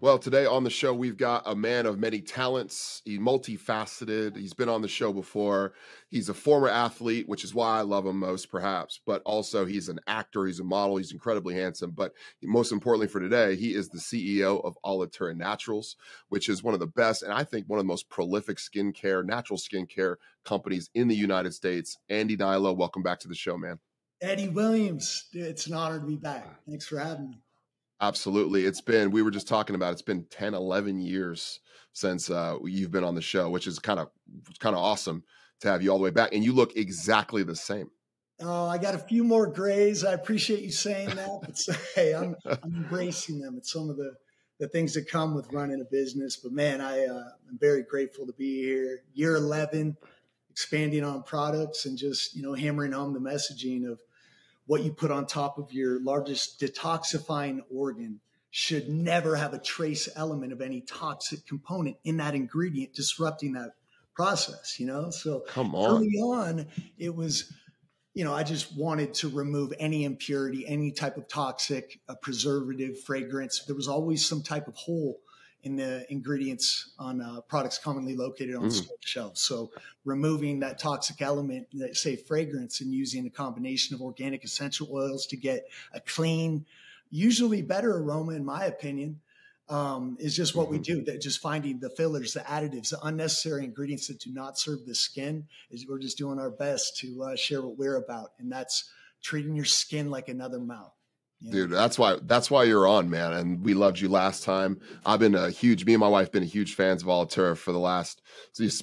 Well, today on the show, we've got a man of many talents. He's multifaceted. He's been on the show before. He's a former athlete, which is why I love him most, perhaps. But also, he's an actor. He's a model. He's incredibly handsome. But most importantly for today, he is the CEO of Alitura Naturals, which is one of the best, and I think one of the most prolific natural skincare companies in the United States. Andy Hnilo, welcome back to the show, man. Eddie Williams, it's an honor to be back. Thanks for having me. Absolutely. We were just talking about, it's been 10, 11 years since you've been on the show, which is kind of awesome to have you all the way back. And you look exactly the same. Oh, I got a few more grays. I appreciate you saying that. But hey, I'm embracing them. It's some of the things that come with running a business. But man, I'm very grateful to be here. Year 11, expanding on products and just, hammering home the messaging of what you put on top of your largest detoxifying organ should never have a trace element of any toxic component in that ingredient disrupting that process, So Come on. Early on, it was, I just wanted to remove any impurity, any type of toxic preservative, fragrance. There was always some type of hole in the ingredients on products commonly located on store shelves. So removing that toxic element, say fragrance, and using a combination of organic essential oils to get a clean, usually better aroma, in my opinion, is just what we do. That just finding the fillers, the additives, the unnecessary ingredients that do not serve the skin. We're just doing our best to share what we're about. And that's treating your skin like another mouth. Dude, that's why you're on, man. And we loved you last time. Me and my wife been huge fans of Alitura for the last,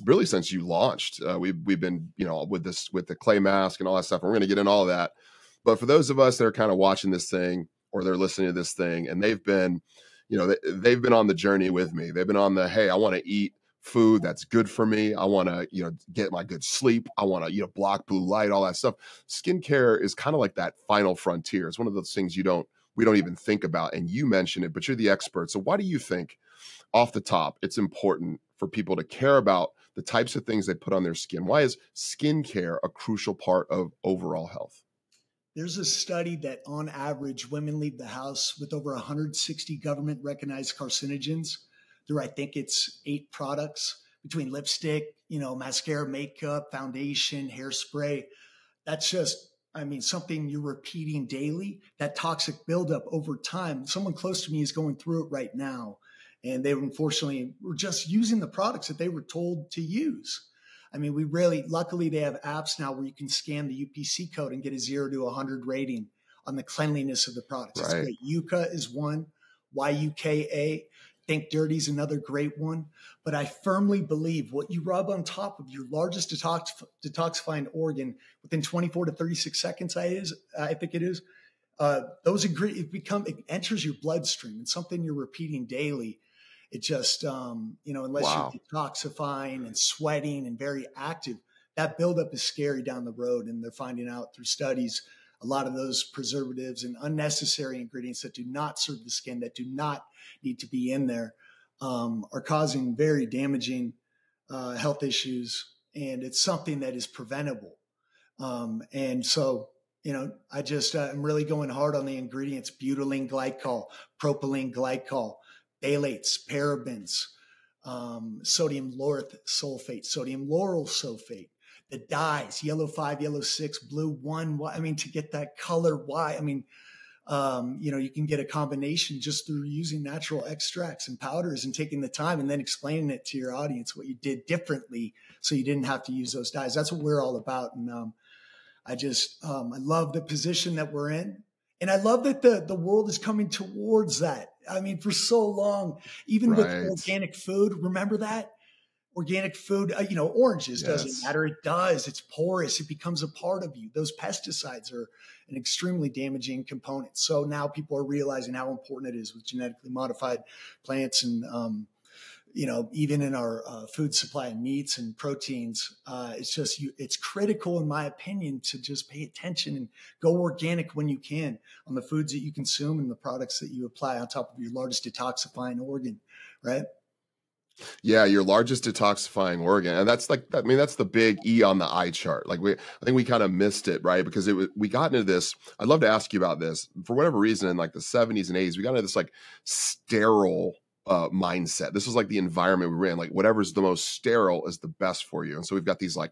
really since you launched. We've been, with the clay mask and all that stuff. And we're going to get into all of that. But for those of us that are kind of watching this thing or they're listening to this thing and they've been on the journey with me. They've been on hey, I want to eat food that's good for me. I want to, get my good sleep. I want to, block blue light, all that stuff. Skincare is kind of like that final frontier. It's one of those things we don't even think about. And you mentioned it, but you're the expert. So why do you think off the top, it's important for people to care about the types of things they put on their skin? Why is skincare a crucial part of overall health? There's a study that on average, women leave the house with over 160 government recognized carcinogens. I think it's 8 products between lipstick, mascara, makeup, foundation, hairspray. That's just, something you're repeating daily. That toxic buildup over time. Someone close to me is going through it right now. And they unfortunately were just using the products that they were told to use. Luckily they have apps now where you can scan the UPC code and get a 0 to 100 rating on the cleanliness of the products. Right. It's great. Yucca is one, YUKA. Think Dirty is another great one. But I firmly believe what you rub on top of your largest detoxifying organ within 24 to 36 seconds, I think it is, those ingredients it enters your bloodstream. It's something you're repeating daily. It just, unless you're detoxifying and sweating and very active, that buildup is scary down the road. And they're finding out through studies, a lot of those preservatives and unnecessary ingredients that do not serve the skin, that do not need to be in there, are causing very damaging health issues. And it's something that is preventable. And so, I just am really going hard on the ingredients: butylene glycol, propylene glycol, phthalates, parabens, sodium lauryl sulfate, sodium lauryl sulfate. The dyes, yellow 5, yellow 6, blue 1, to get that color, why? You can get a combination just through using natural extracts and powders and taking the time and then explaining it to your audience what you did differently so you didn't have to use those dyes. That's what we're all about. And I love the position that we're in. And I love that the world is coming towards that. For so long, even with organic food, remember that? Organic food, oranges, doesn't matter. It does. It's porous. It becomes a part of you. Those pesticides are an extremely damaging component. So now people are realizing how important it is with genetically modified plants and, even in our food supply and meats and proteins. It's critical, in my opinion, to just pay attention and go organic when you can on the foods that you consume and the products that you apply on top of your largest detoxifying organ, right? Yeah, your largest detoxifying organ. And that's that's the big E on the eye chart. I think we kind of missed it, right? Because we got into this. I'd love to ask you about this. For whatever reason, in the 70s and 80s, we got into this sterile mindset. This was like the environment we were in. Like whatever's the most sterile is the best for you. And so we've got these like,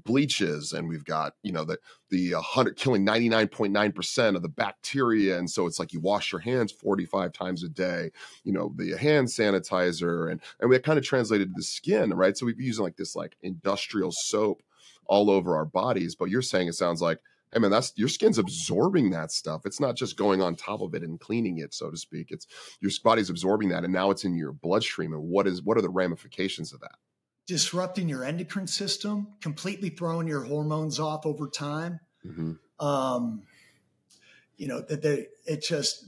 bleaches, and we've got, the 100 killing 99.9% of the bacteria. And so it's like you wash your hands 45 times a day, the hand sanitizer, and we kind of translated to the skin, right? So we've been using like this like industrial soap all over our bodies. But you're saying, it sounds like, hey man, that's your skin's absorbing that stuff. It's not just going on top of it and cleaning it, so to speak. It's your body's absorbing that, and now it's in your bloodstream. And what are the ramifications of that? Disrupting your endocrine system, completely throwing your hormones off over time. Mm-hmm.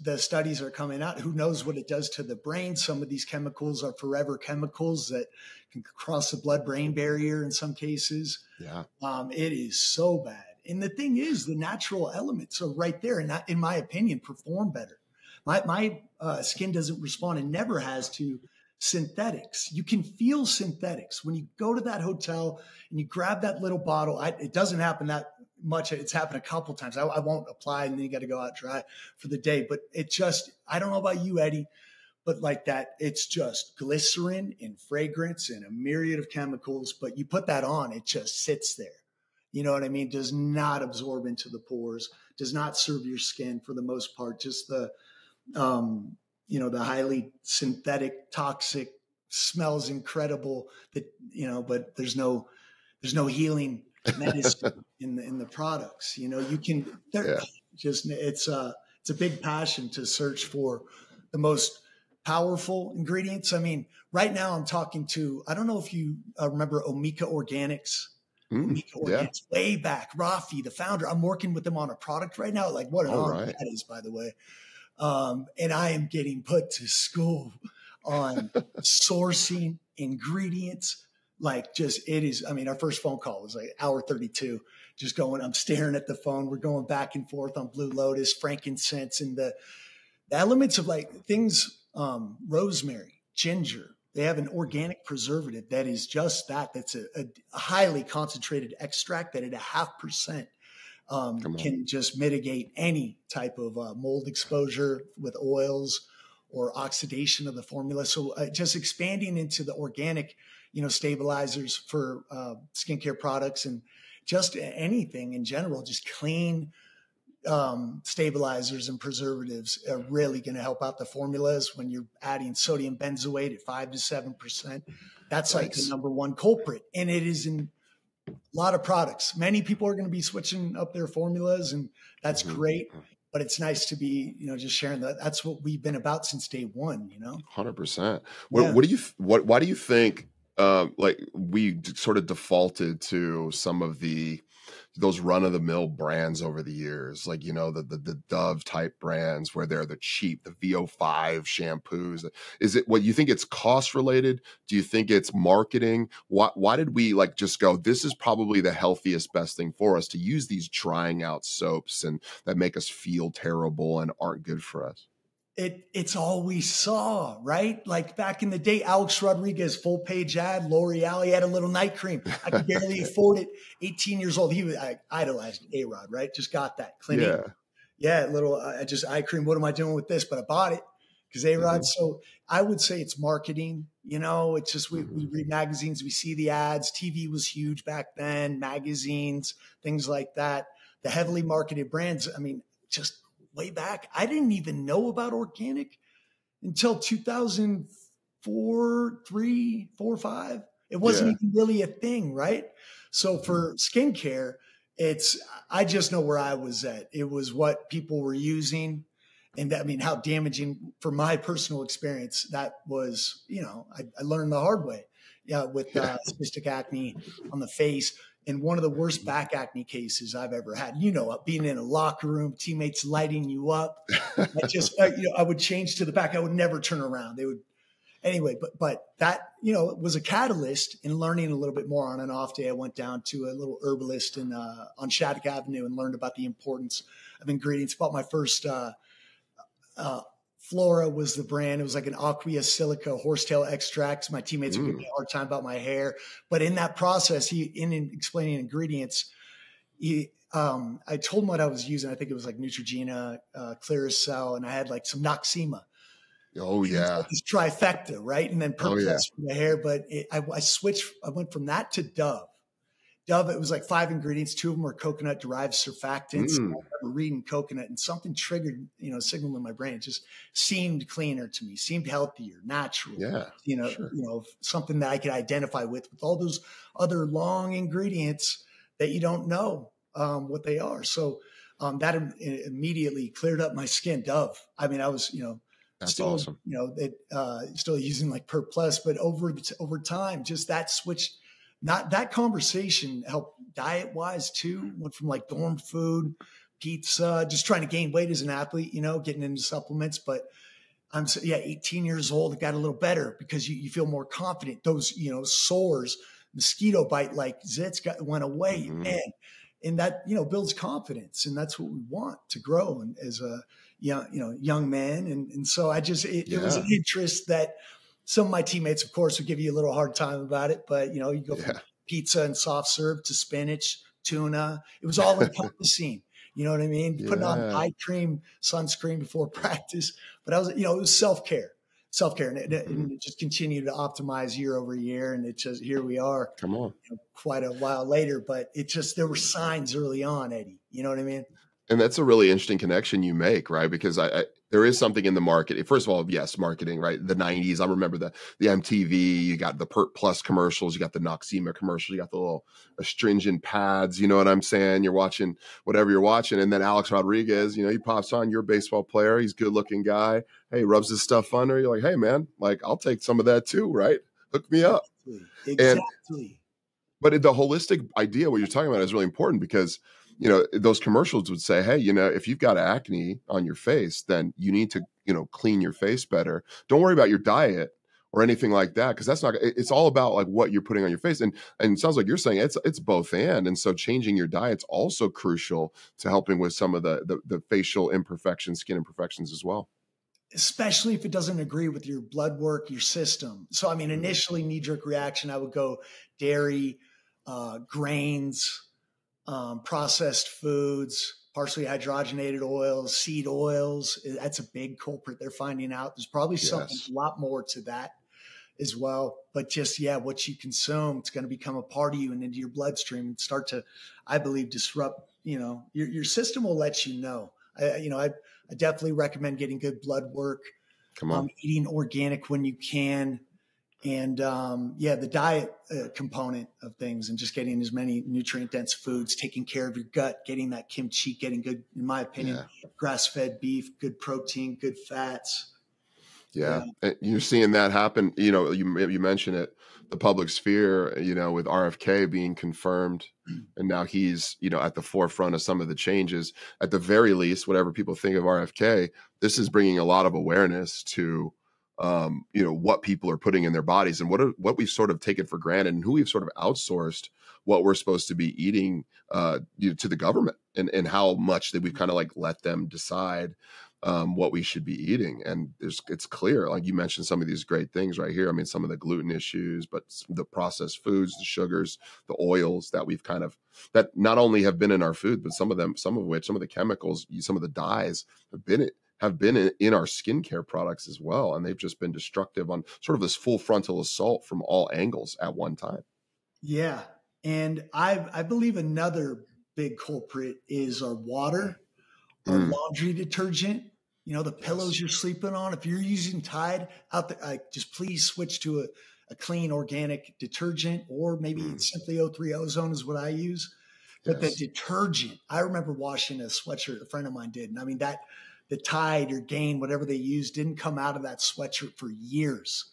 The studies are coming out. Who knows what it does to the brain? Some of these chemicals are forever chemicals that can cross the blood-brain barrier in some cases. Yeah. It is so bad. And the thing is, the natural elements are right there, and that, in my opinion, perform better. My skin doesn't respond, and never has, to synthetics. You can feel synthetics when you go to that hotel and you grab that little bottle. It doesn't happen that much. It's happened a couple times. I won't apply, and then you got to go out dry for the day. But it just, I don't know about you, Eddie, but like that, it's just glycerin and fragrance and a myriad of chemicals. But you put that on, it just sits there. You know what I mean? Does not absorb into the pores, does not serve your skin for the most part. Just the highly synthetic, toxic, smells incredible, but there's no healing medicine in the products. It's a big passion to search for the most powerful ingredients. I mean, right now I'm talking to, I don't know if you remember Omika Organics. Organics, way back, Rafi, the founder. I'm working with them on a product right now. Like, what an honor that is, by the way. And I am getting put to school on sourcing ingredients. Like, just, it is, I mean, our first phone call was like hour 32, just going, I'm staring at the phone. We're going back and forth on Blue Lotus, frankincense, and the elements of like things, rosemary, ginger. They have an organic preservative that is just that. That's a highly concentrated extract that at 0.5% can just mitigate any type of mold exposure with oils or oxidation of the formula. So just expanding into the organic, stabilizers for skincare products and just anything in general, just clean stabilizers and preservatives are really going to help out the formulas when you're adding sodium benzoate at 5 to 7%. That's like the number one culprit. And it is in a lot of products. Many people are going to be switching up their formulas, and that's great. But it's nice to be, just sharing that. That's what we've been about since day one, 100%. Why do you think, we sort of defaulted to some of those run-of-the-mill brands over the years, like the Dove type brands where they're the cheap, the VO5 shampoos? Is it what you think? It's cost related? Do you think it's marketing? Why did we just go, this is probably the healthiest, best thing for us to use these drying out soaps and that make us feel terrible and aren't good for us? It's all we saw, right? Like back in the day, Alex Rodriguez, full page ad, L'Oreal, he had a little night cream. I could barely afford it. 18 years old. I idolized A-Rod, right? Just got that clinic. Yeah. Little, just eye cream. What am I doing with this? But I bought it because A-Rod. So I would say it's marketing. It's just, we read magazines, we see the ads. TV was huge back then, magazines, things like that. The heavily marketed brands. I mean, just way back, I didn't even know about organic until 2004, 3, 4, 5. It wasn't even really a thing, right? So for skincare, I just know where I was at. It was what people were using. And I mean, how damaging for my personal experience that was, I learned the hard way. With cystic acne on the face. And one of the worst back acne cases I've ever had, being in a locker room, teammates lighting you up. I would change to the back. I would never turn around. But that, was a catalyst in learning a little bit more. On an off day, I went down to a little herbalist on Shattuck Avenue and learned about the importance of ingredients. Bought my first, Flora was the brand. It was like an aquea silica horsetail extract. My teammates would give me a hard time about my hair. But in that process, in explaining ingredients, I told him what I was using. I think it was like Neutrogena, Clearasil, and I had like some Noxema. Oh And it's yeah. like this trifecta, right? And then Oh Pert yeah. Plus for the hair. But I switched. I went from that to Dove. Dove, it was like 5 ingredients. 2 of them were coconut derived surfactants. I Mm. remember reading coconut, and something triggered, a signal in my brain. It just seemed cleaner to me, seemed healthier, natural, Yeah. Sure. something that I could identify with all those other long ingredients that you don't know what they are. So that immediately cleared up my skin. Dove. I mean, I was, That's still, awesome. still using like Pert Plus, but over time, just that switch. Not that conversation helped diet wise too. Went from like dorm food, pizza, just trying to gain weight as an athlete, getting into supplements. But 18 years old. It got a little better because you feel more confident. Those, sores, mosquito bite like zits went away. Mm-hmm. And that, builds confidence. And that's what we want to grow as a young man. And so it was an interest that some of my teammates, of course, would give you a little hard time about it, but you go from pizza and soft serve to spinach, tuna. It was all encompassing. You know what I mean? Yeah. Putting on eye cream, sunscreen before practice. But I was, it was self-care. And it just continued to optimize year over year. And it just, here we are. Come on. Quite a while later, but there were signs early on, Eddie. You know what I mean? And that's a really interesting connection you make, right? Because there is something in the market. First of all, yes, marketing, right? The 90s. I remember the MTV, you got the Pert Plus commercials, you got the Noxzema commercials, you got the little astringent pads, you know what I'm saying? You're watching whatever you're watching. And then Alex Rodriguez, he pops on, you're a baseball player, he's a good looking guy. Hey, rubs his stuff under. You're like, hey man, like I'll take some of that too, right? Hook me up. Exactly. But the holistic idea, what you're talking about is really important because those commercials would say, hey, if you've got acne on your face, then you need to, clean your face better. Don't worry about your diet or anything like that. Cause that's it's all about like what you're putting on your face. And it sounds like you're saying it's both and so changing your diet's also crucial to helping with some of the facial imperfections, skin imperfections as well. Especially if it doesn't agree with your blood work, your system. So, I mean, initially knee-jerk reaction, I would go dairy, grains, processed foods, partially hydrogenated oils, seed oils. That's a big culprit they're finding out. There's probably something a lot more to that as well. But just, what you consume, it's going to become a part of you and into your bloodstream and start to, I believe, disrupt, your system will let you know. I definitely recommend getting good blood work, eating organic when you can. And the diet component of things and just getting as many nutrient dense foods, taking care of your gut, getting that kimchi, getting good, in my opinion, grass-fed beef, good protein, good fats. Yeah. And you're seeing that happen. You mentioned it, the public sphere, with RFK being confirmed and now he's, at the forefront of some of the changes. At the very least, whatever people think of RFK, this is bringing a lot of awareness to what people are putting in their bodies and what we've sort of taken for granted and who we've sort of outsourced what we're supposed to be eating to the government and how much that we've kind of like let them decide what we should be eating. And it's clear, like you mentioned some of these great things right here. I mean, some of the gluten issues, but the processed foods, the sugars, the oils that that not only have been in our food, but some of the chemicals, some of the dyes have been in our skincare products as well. And they've just been destructive on sort of this full frontal assault from all angles at one time. Yeah. And I believe another big culprit is our water, our laundry detergent, the pillows you're sleeping on. If you're using Tide out there, just please switch to a clean organic detergent, or maybe simply O3 ozone is what I use. But the detergent, I remember washing a sweatshirt a friend of mine did. And I mean, the Tide or Gain, whatever they used, didn't come out of that sweatshirt for years.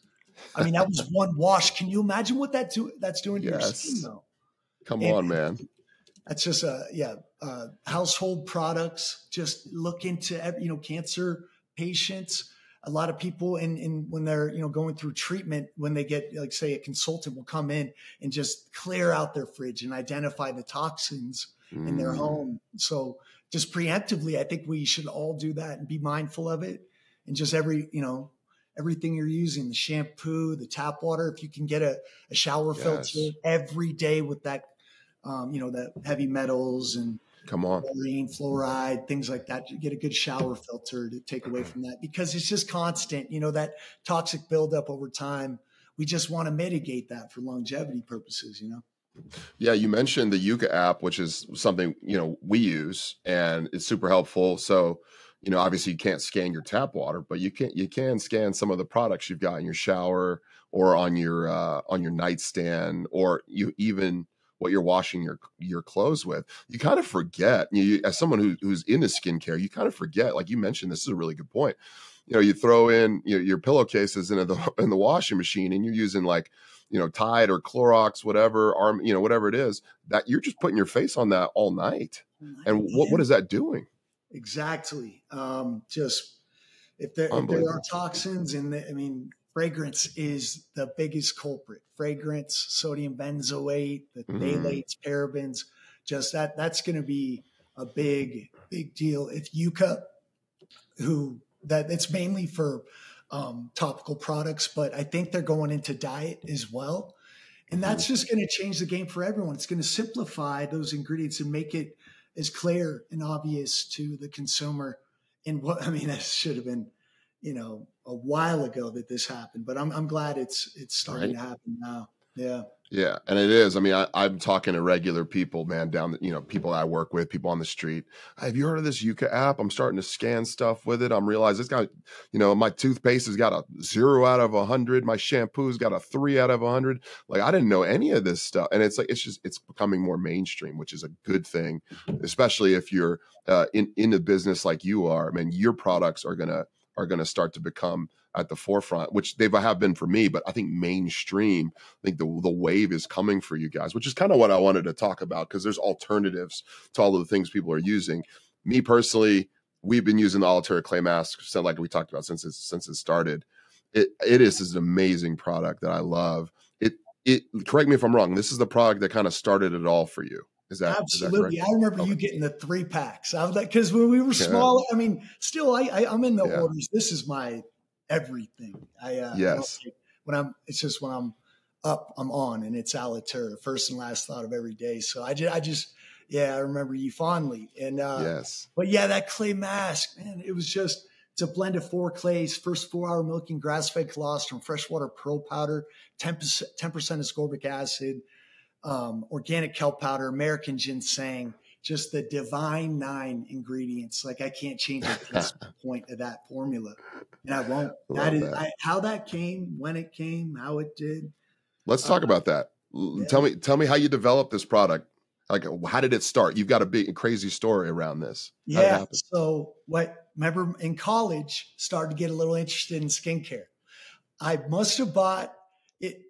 I mean, that was one wash. Can you imagine what that's doing to your skin, though? Come on, man. That's just household products. Just look into cancer patients. A lot of people, and when they're going through treatment, when they get, like, say, a consultant will come in and just clear out their fridge and identify the toxins in their home. So just preemptively, I think we should all do that and be mindful of it. And just everything you're using, the shampoo, the tap water, if you can get a shower filter every day with that, the heavy metals and Come on. chlorine, fluoride, things like that. You get a good shower filter to take away from that, because it's just constant, that toxic buildup over time. We just want to mitigate that for longevity purposes, Yeah, you mentioned the Yucca app, which is something, we use, and it's super helpful. So, obviously you can't scan your tap water, but you can scan some of the products you've got in your shower or on your nightstand, or you even what you're washing your clothes with. You kind of forget, as someone who's into skincare, you kind of forget, like you mentioned, this is a really good point. You throw in your pillowcases in the washing machine, and you're using like, Tide or Clorox, whatever, whatever it is, that you're just putting your face on that all night. And what is that doing? Exactly. Just if there are toxins fragrance is the biggest culprit. Fragrance, sodium benzoate, the phthalates, parabens, just that's going to be a big deal. If Yucca, it's mainly for topical products, but I think they're going into diet as well. And that's just going to change the game for everyone. It's going to simplify those ingredients and make it as clear and obvious to the consumer. And that should have been, a while ago that this happened, but I'm glad it's starting to happen now. Yeah. Yeah. And it is. I'm talking to regular people, man, people I work with, people on the street. Have you heard of this Yucca app? I'm starting to scan stuff with it. I'm realizing it's got, my toothpaste has got a 0 out of 100. My shampoo's got a 3 out of 100. Like, I didn't know any of this stuff. And it's becoming more mainstream, which is a good thing, especially if you're in the business like you are. Your products are going to start to become at the forefront, which they have been for me, but I think mainstream, I think the wave is coming for you guys, which is kind of what I wanted to talk about, because there's alternatives to all of the things people are using. Me personally, we've been using the Alitura clay mask, like we talked about, since it started. It is an amazing product that I love. It correct me if I'm wrong, this is the product that kind of started it all for you. Is that absolutely? Is that I remember you getting the 3-packs. I was like, because when we were small, still I'm in the orders. This is my everything. Yes. When I'm up, I'm on, and it's Alitura, first and last thought of every day. So I remember you fondly. And yes. But that clay mask, man, it's a blend of 4 clays, first 4-hour milking, grass-fed colostrum, freshwater pearl powder, 10% ascorbic acid, organic kelp powder, American ginseng, just the divine 9 ingredients. Like, I can't change the point of that formula, and I won't. How that came, when it came, how it did. Let's talk about that. Yeah. Tell me how you developed this product. Like, how did it start? You've got a big, crazy story around this. Yeah. So remember in college, started to get a little interested in skincare. I must have bought it.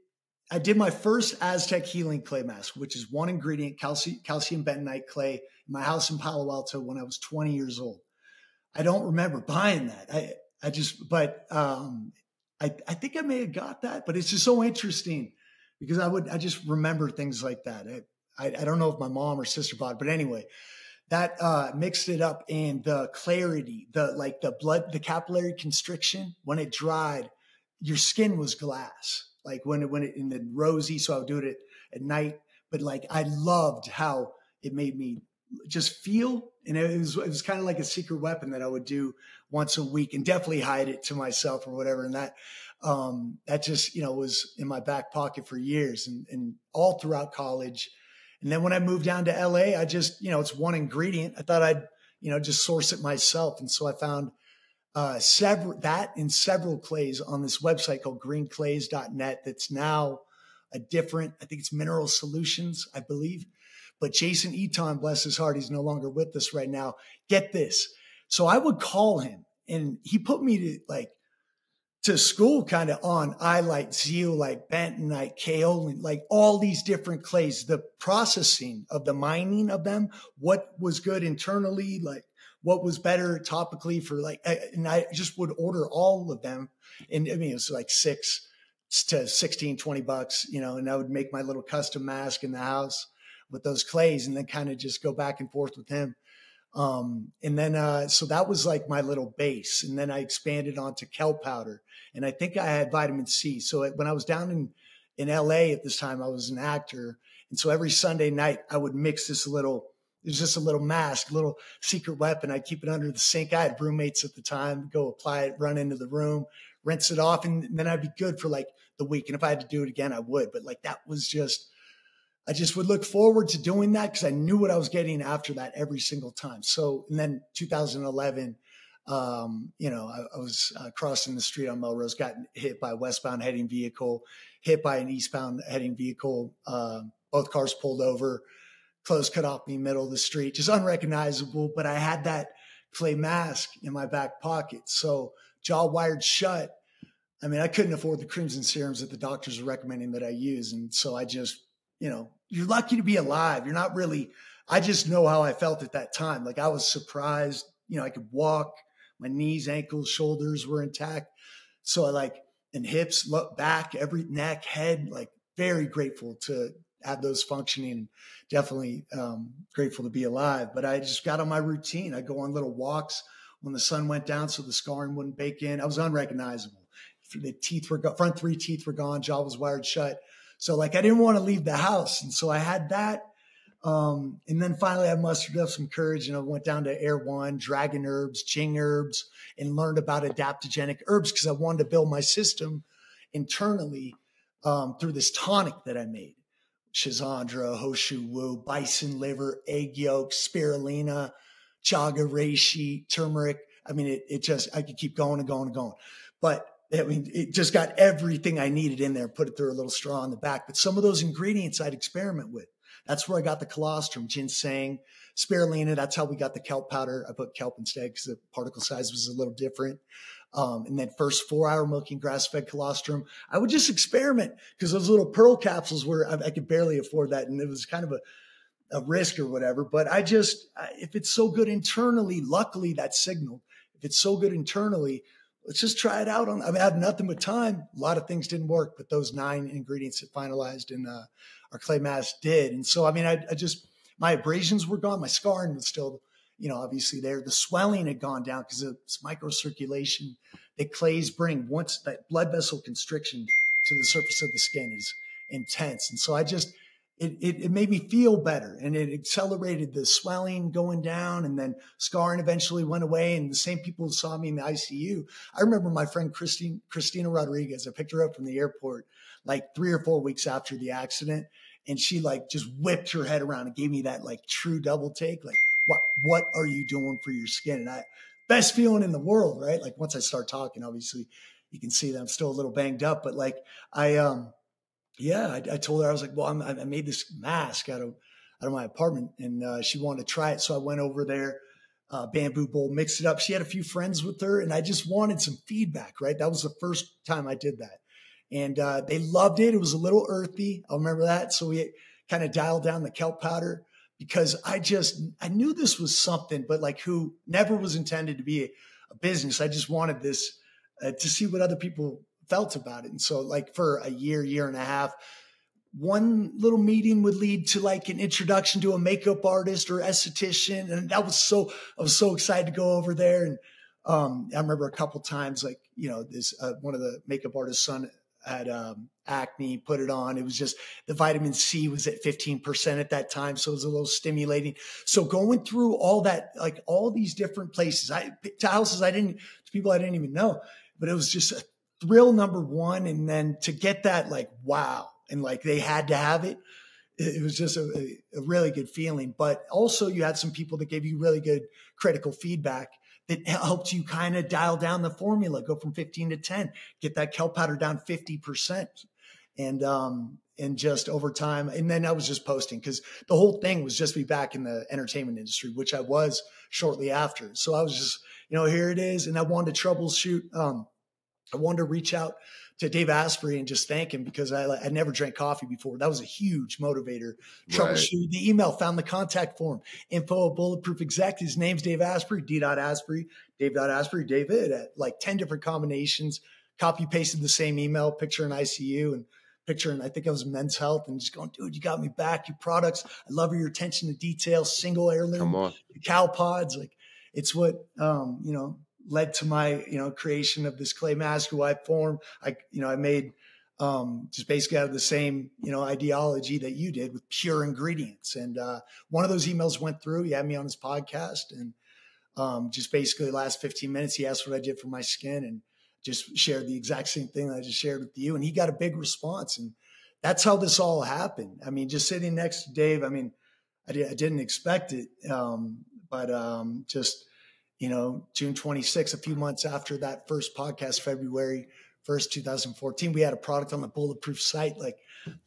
I did my first Aztec healing clay mask, which is 1 ingredient, calcium bentonite clay, in my house in Palo Alto when I was 20 years old. I don't remember buying that. I think I may have got that, but it's just so interesting because I just remember things like that. I don't know if my mom or sister bought it, but anyway, that mixed it up, and the clarity, the blood, the capillary constriction, when it dried, your skin was glass. Like when it in the rosy, so I would do it at night. But like, I loved how it made me just feel, and it was kind of like a secret weapon that I would do once a week, and definitely hide it to myself or whatever. And that just was in my back pocket for years, and all throughout college. And then when I moved down to LA, I just it's 1 ingredient. I thought I'd just source it myself, and so I found several clays on this website called greenclays.net. That's now I think it's Mineral Solutions, I believe. But Jason Eaton, bless his heart, he's no longer with us right now. Get this. So I would call him, and he put me to school kind of on iolite, zeolite, bentonite, kaolin, like all these different clays, the processing of the mining of them, what was good internally, like what was better topically for and I just would order all of them. And it was like $6 to $16, $20, and I would make my little custom mask in the house with those clays, and then kind of just go back and forth with him. And then, so that was like my little base. And then I expanded onto kelp powder, and I think I had vitamin C. So when I was down in LA at this time, I was an actor. And so every Sunday night I would mix this little It was just a little mask, a little secret weapon. I'd keep it under the sink. I had roommates at the time, go apply it, run into the room, rinse it off. And then I'd be good for like the week. And if I had to do it again, I would. But like that was just, I just would look forward to doing that because I knew what I was getting after that every single time. So, and then 2011, I was crossing the street on Melrose, got hit by a westbound heading vehicle, hit by an eastbound heading vehicle. Both cars pulled over, clothes cut off me middle of the street, just unrecognizable. But I had that clay mask in my back pocket. So jaw wired shut. I mean, I couldn't afford the creams and serums that the doctors are recommending that I use. And so I just, you're lucky to be alive. You're not really, I just know how I felt at that time. Like I was surprised, I could walk, my knees, ankles, shoulders were intact. So and hips, back, every neck, head, like very grateful to have those functioning, definitely grateful to be alive. But I just got on my routine. I go on little walks when the sun went down so the scarring wouldn't bake in. I was unrecognizable. The teeth were front 3 teeth were gone, jaw was wired shut. So I didn't want to leave the house. And so I had that. And then finally I mustered up some courage and I went down to Air One, Dragon Herbs, Jing Herbs, and learned about adaptogenic herbs because I wanted to build my system internally through this tonic that I made. Shizandra, Hoshu Wu, bison liver, egg yolk, spirulina, chaga reishi, turmeric. I mean, I could keep going and going and going. But it just got everything I needed in there, put it through a little straw in the back. But some of those ingredients I'd experiment with. That's where I got the colostrum, ginseng, spirulina. That's how we got the kelp powder. I put kelp instead because the particle size was a little different. And then first 4-hour milking grass-fed colostrum. I would just experiment because those little pearl capsules I could barely afford that. And it was kind of a risk or whatever. But if it's so good internally, luckily that's signaled. If it's so good internally, let's just try it out. I have nothing but time. A lot of things didn't work, but those 9 ingredients that finalized in our clay mask did. And so, my abrasions were gone. My scarring was still, obviously there. The swelling had gone down because of this microcirculation that clays bring. Once that blood vessel constriction to the surface of the skin is intense. And so it made me feel better and it accelerated the swelling going down and then scarring eventually went away. And the same people who saw me in the ICU, I remember my friend Christina Rodriguez, I picked her up from the airport like 3 or 4 weeks after the accident. And she just whipped her head around and gave me that true double take. What are you doing for your skin? And best feeling in the world, right? Once I start talking, obviously you can see that I'm still a little banged up, but I told her, I was like, well, I made this mask out of my apartment and she wanted to try it. So I went over there, bamboo bowl, mixed it up. She had a few friends with her and I just wanted some feedback, right? That was the first time I did that. And they loved it. It was a little earthy. I'll remember that. So we kind of dialed down the kelp powder because I knew this was something, but who never was intended to be a business. I just wanted this to see what other people felt about it. And so for a year and a half, one little meeting would lead to an introduction to a makeup artist or esthetician. And I was so excited to go over there. And I remember a couple times, this one of the makeup artist's son had acne, put it on. It was just the vitamin C was at 15% at that time. So it was a little stimulating. So going through all that, all these different places, to houses to people I didn't even know, but it was just a thrill number one. And then to get that, wow. And they had to have it. It was just a really good feeling. But also you had some people that gave you really good critical feedback that helped you kind of dial down the formula, go from 15 to 10, get that kelp powder down 50%. And just over time. And then I was just posting because the whole thing was just be back in the entertainment industry, which I was shortly after. So I was just, here it is. And I wanted to troubleshoot. I wanted to reach out to Dave Asprey and just thank him because I never drank coffee before. That was a huge motivator. Troubleshoot right. The email, found the contact form, info at Bulletproof Exec. His name's Dave Asprey, D.Asprey, Dave.Asprey, David at 10 different combinations, copy pasted the same email, picture in ICU and picture in, I think it was Men's Health, and just going, dude, you got me back. Your products, I love your attention to detail, single heirloom, cow pods. It's what, led to my, creation of this clay mask who I formed. I made just basically out of the same, ideology that you did with pure ingredients. And one of those emails went through. He had me on his podcast, and just basically the last 15 minutes, he asked what I did for my skin, and just shared the exact same thing that I just shared with you. And he got a big response. And that's how this all happened. I mean, just sitting next to Dave, I mean, I didn't expect it. But just, June 26th, a few months after that first podcast, February 1st, 2014, we had a product on the Bulletproof site. Like,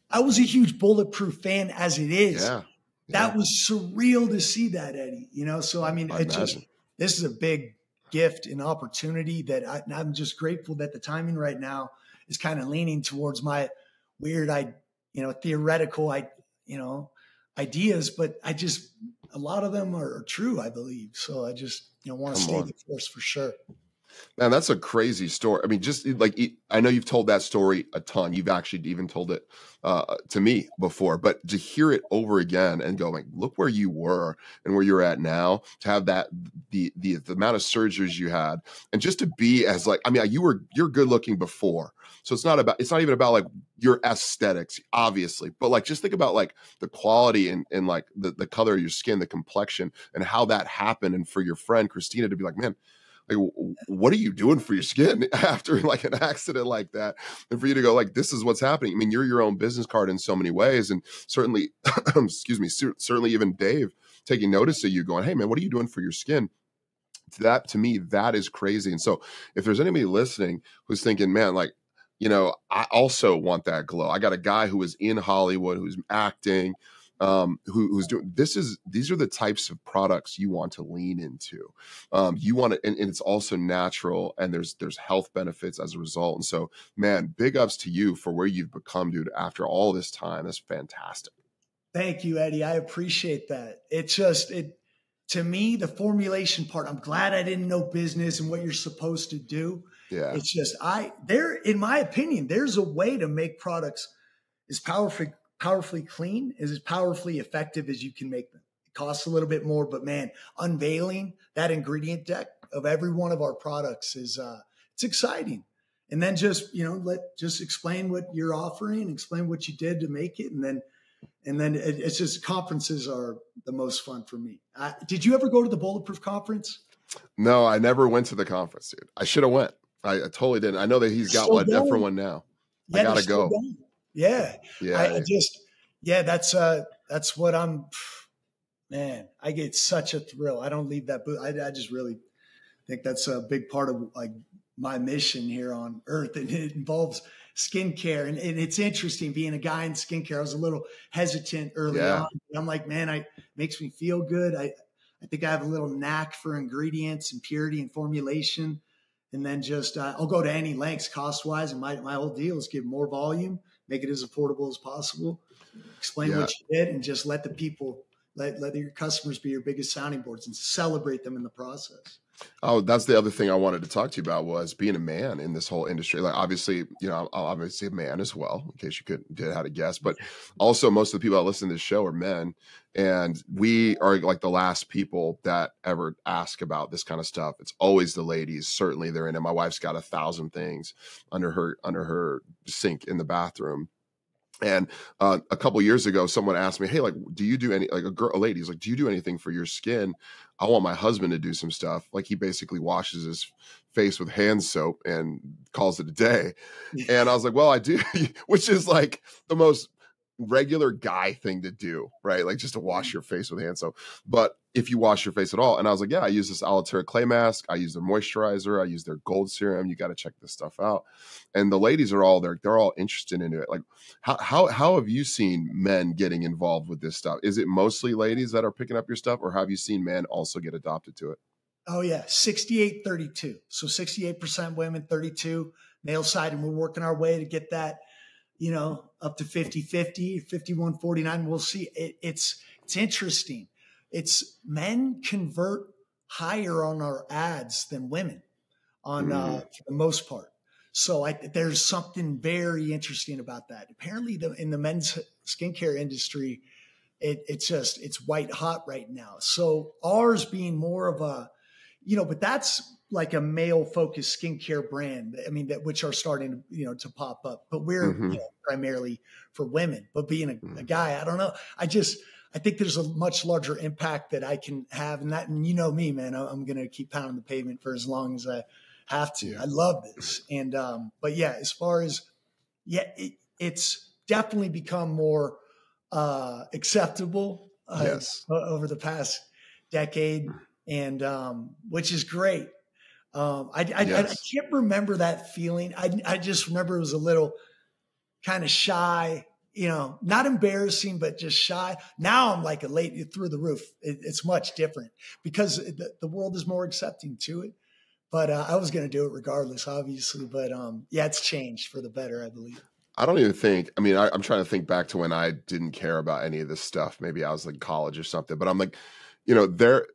I was a huge Bulletproof fan as it is. Yeah. That was surreal to see that, Eddie, So, I mean, this is a big gift and opportunity that I'm just grateful that the timing right now is kind of leaning towards my weird, theoretical, ideas, but a lot of them are true, I believe. So I just, want to stay the course for sure. Man, that's a crazy story. I mean, just like, I know you've told that story a ton. You've actually even told it to me before, but to hear it over again and go like, look where you were and where you're at now, to have that, the amount of surgeries you had, and just to be as like, I mean, you're good looking before. So it's not even about like your aesthetics, obviously, but like, just think about like the quality and like the color of your skin, the complexion, and how that happened. And for your friend Christina to be like, man, like, what are you doing for your skin after like an accident like that? And for you to go like, this is what's happening. I mean, you're your own business card in so many ways. And certainly, certainly even Dave taking notice of you going, hey man, what are you doing for your skin? That to me, that is crazy. And so if there's anybody listening who's thinking, man, like, I also want that glow. I got a guy who is in Hollywood, who's acting, who's doing these are the types of products you want to lean into. You want to, and it's also natural, and there's health benefits as a result. And so, man, big ups to you for where you've become, dude, after all this time. That's fantastic. Thank you, Eddie. I appreciate that. To me, the formulation part, I'm glad I didn't know business and what you're supposed to do. Yeah. It's just, in my opinion, there's a way to make products as powerfully clean, as powerfully effective as you can make them. It costs a little bit more, but man, unveiling that ingredient deck of every one of our products is, it's exciting. And then just, just explain what you're offering, explain what you did to make it. And then it's just, conferences are the most fun for me. Did you ever go to the Bulletproof conference? No, I never went to the conference, dude. I should have went. I totally didn't. I know that he's got a different one now. Yeah, I gotta go. Yeah. That's what man, I get such a thrill. I don't leave that booth. I just really think that's a big part of like my mission here on earth. And it involves skincare. And it's interesting being a guy in skincare. I was a little hesitant early on. I'm like, man, it makes me feel good. I think I have a little knack for ingredients and purity and formulation. And then just, I'll go to any lengths cost wise. And my whole deal is give more volume, make it as affordable as possible, explain what you did, and just let the people, let your customers be your biggest sounding boards and celebrate them in the process. Oh, that's the other thing I wanted to talk to you about, was being a man in this whole industry. Like, obviously, I'm obviously a man as well, in case you did how to guess, but also most of the people that listen to this show are men. And we are like the last people that ever ask about this kind of stuff. It's always the ladies. Certainly they're in it. My wife's got 1,000 things under her sink in the bathroom. And a couple of years ago, someone asked me, hey, like, do you do any, like a lady's like, do you do anything for your skin? I want my husband to do some stuff. Like, he basically washes his face with hand soap and calls it a day. And I was like, well, I do, which is like the most regular guy thing to do, right? Like, just to wash your face with hand soap. But if you wash your face at all, and I was like, yeah, I use this Alitura clay mask. I use their moisturizer. I use their gold serum. You got to check this stuff out. And the ladies are all there. They're all interested in it. Like, how have you seen men getting involved with this stuff? Is it mostly ladies that are picking up your stuff, or have you seen men also get adopted to it? Oh yeah. 68-32. So 68% women, 32 male side. And we're working our way to get that, up to 50-50, 51-49. We'll see. It's interesting. It's men convert higher on our ads than women for the most part. So there's something very interesting about that. Apparently in the men's skincare industry, it's white hot right now. So ours being more of a, but that's like a male focused skincare brand. I mean, that which are starting, to pop up, but we're, Mm-hmm. Primarily for women, but being a guy, I don't know. I think there's a much larger impact that I can have. And you know me, man, I'm going to keep pounding the pavement for as long as I have to. Yeah. I love this. And, but yeah, as far as, it's definitely become more, acceptable, Yes. over the past decade, and, which is great. I can't remember that feeling. I just remember it was a little kind of shy, not embarrassing, but just shy. Now I'm like through the roof. It's much different because the world is more accepting to it. But I was going to do it regardless, obviously. But it's changed for the better, I believe. I don't even think, I mean, I'm trying to think back to when I didn't care about any of this stuff. Maybe I was like college or something, but I'm like,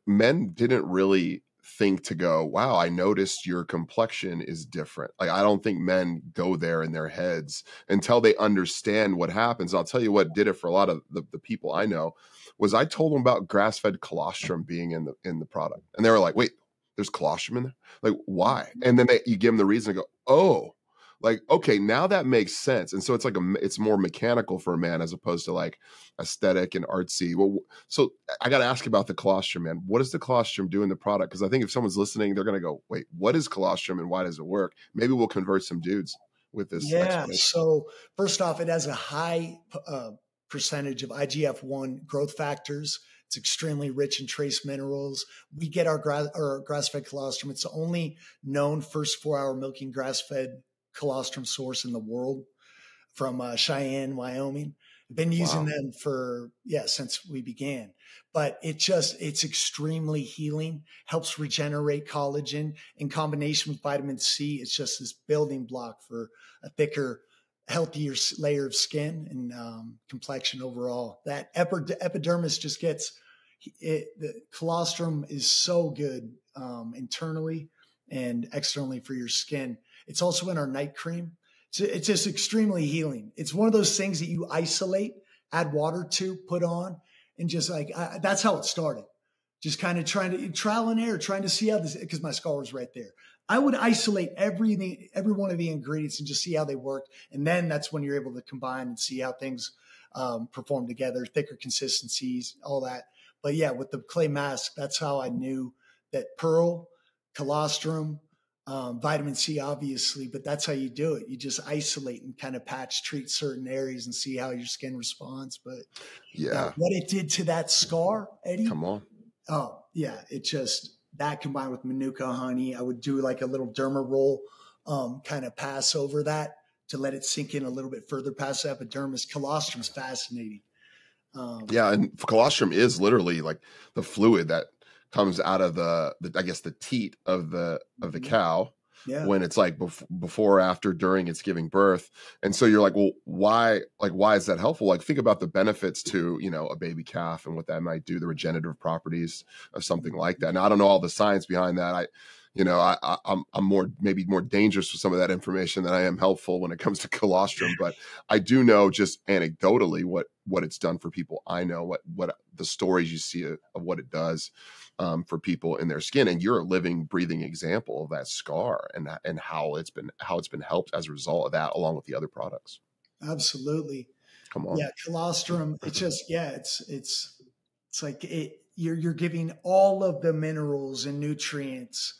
men didn't really think to go, wow, I noticed your complexion is different. Like, I don't think men go there in their heads until they understand what happens. I'll tell you what did it for a lot of the people I know was I told them about grass-fed colostrum being in the product. And they were like, wait, there's colostrum in there? Like, why? And then you give them the reason to go, oh, like, okay, now that makes sense. And so it's like it's more mechanical for a man as opposed to like aesthetic and artsy. Well, so I got to ask about the colostrum, man. What does the colostrum do in the product? Because I think if someone's listening, they're going to go, wait, what is colostrum and why does it work? Maybe we'll convert some dudes with this. Yeah. So first off, it has a high percentage of IGF-1 growth factors. It's extremely rich in trace minerals. We get our grass-fed colostrum. It's the only known first 4-hour milking grass-fed colostrum source in the world from Cheyenne, Wyoming. I've been using them for, since we began, but it's extremely healing, helps regenerate collagen in combination with vitamin C. It's just this building block for a thicker, healthier layer of skin and complexion overall. That epidermis just gets it. The colostrum is so good internally and externally for your skin. It's also in our night cream. It's just extremely healing. It's one of those things that you isolate, add water to, put on, and just like, that's how it started. Just kind of trying to trial and error, trying to see how this, because my scar was right there. I would isolate every one of the ingredients and just see how they worked. And then that's when you're able to combine and see how things perform together, thicker consistencies, all that. But yeah, with the clay mask, that's how I knew that pearl, colostrum, vitamin C, obviously, but that's how you do it. You just isolate and kind of treat certain areas and see how your skin responds. But what it did to that scar, Eddie. Come on. Oh yeah. It just, that combined with Manuka honey, I would do like a little derma roll, kind of pass over that to let it sink in a little bit further past the epidermis. Colostrum's fascinating. And colostrum is literally like the fluid that comes out of the I guess the teat of the cow when it's like before, after, during it's giving birth. And so you're like, well, why is that helpful? Like, think about the benefits to, a baby calf and what that might do, the regenerative properties of something like that. Now, I don't know all the science behind that. I'm maybe more dangerous with some of that information than I am helpful when it comes to colostrum, but I do know just anecdotally what it's done for people. I know what the stories you see of what it does for people in their skin, and you're a living, breathing example of that scar and how it's been helped as a result of that, along with the other products. Absolutely. Come on. Yeah, colostrum. It's just it's like you're giving all of the minerals and nutrients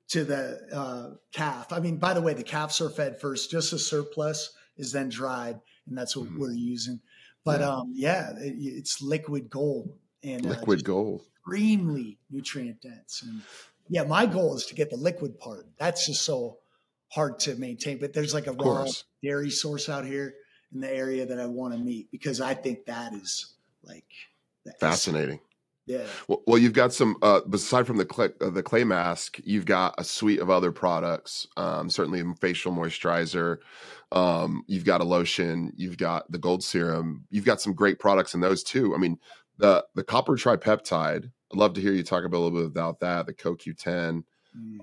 to the calf. I mean, by the way, the calves are fed first. Just a surplus is then dried, and that's what we're using. But it's liquid gold and liquid gold, extremely nutrient dense. And my goal is to get the liquid part. That's just so hard to maintain. But there's like a raw dairy source out here in the area that I want to meet, because I think that is like fascinating. Yeah. Well, you've got some, aside from the clay mask, you've got a suite of other products, certainly a facial moisturizer. You've got a lotion, you've got the gold serum, you've got some great products in those too. I mean, the copper tripeptide, I'd love to hear you talk a little bit about that, the CoQ10,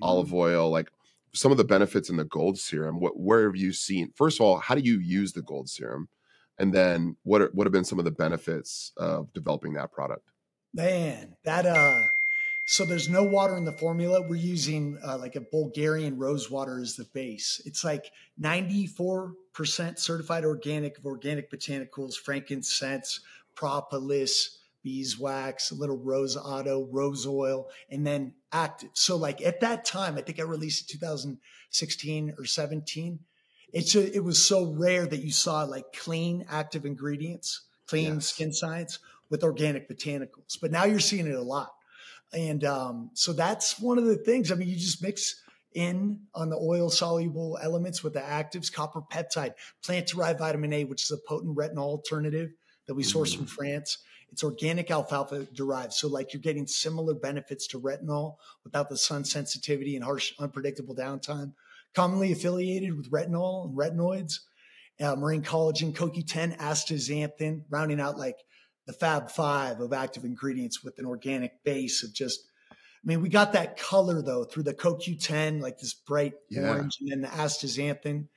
olive oil, like some of the benefits in the gold serum. Where have you seen, first of all, how do you use the gold serum? And then what have been some of the benefits of developing that product? Man, So there's no water in the formula. We're using like a Bulgarian rose water as the base. It's like 94% certified organic of organic botanicals, frankincense, propolis, beeswax, a little rose otto, rose oil, and then active. So like at that time, I think I released in 2016 or 17. It was so rare that you saw like clean active ingredients, clean skin science with organic botanicals. But now you're seeing it a lot. And so that's one of the things. I mean, you just mix in on the oil soluble elements with the actives, copper peptide, plant-derived vitamin A, which is a potent retinol alternative that we source from France. It's organic alfalfa derived. So like you're getting similar benefits to retinol without the sun sensitivity and harsh, unpredictable downtime. Commonly affiliated with retinol and retinoids, marine collagen, CoQ10, astaxanthin, rounding out like the Fab Five of active ingredients with an organic base of just, I mean, we got that color though through the CoQ10, like this bright orange, and then the astaxanthin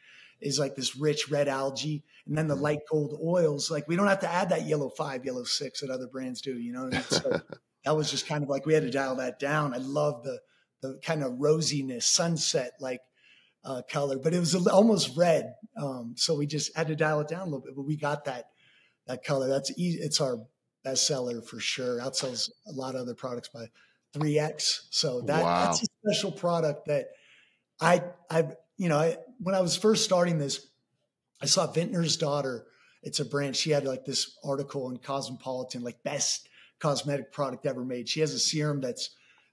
is like this rich red algae. And then the light gold oils, like we don't have to add that yellow 5, yellow 6 that other brands do, you know? So that was just kind of like, we had to dial that down. I love the kind of rosiness, sunset like color, but it was almost red. So we just had to dial it down a little bit, but we got that color. That's easy. It's our best seller for sure. Outsells a lot of other products by 3x. So that's a special product that when I was first starting this, I saw Vintner's Daughter. It's a brand. She had like this article in Cosmopolitan, like best cosmetic product ever made. She has a serum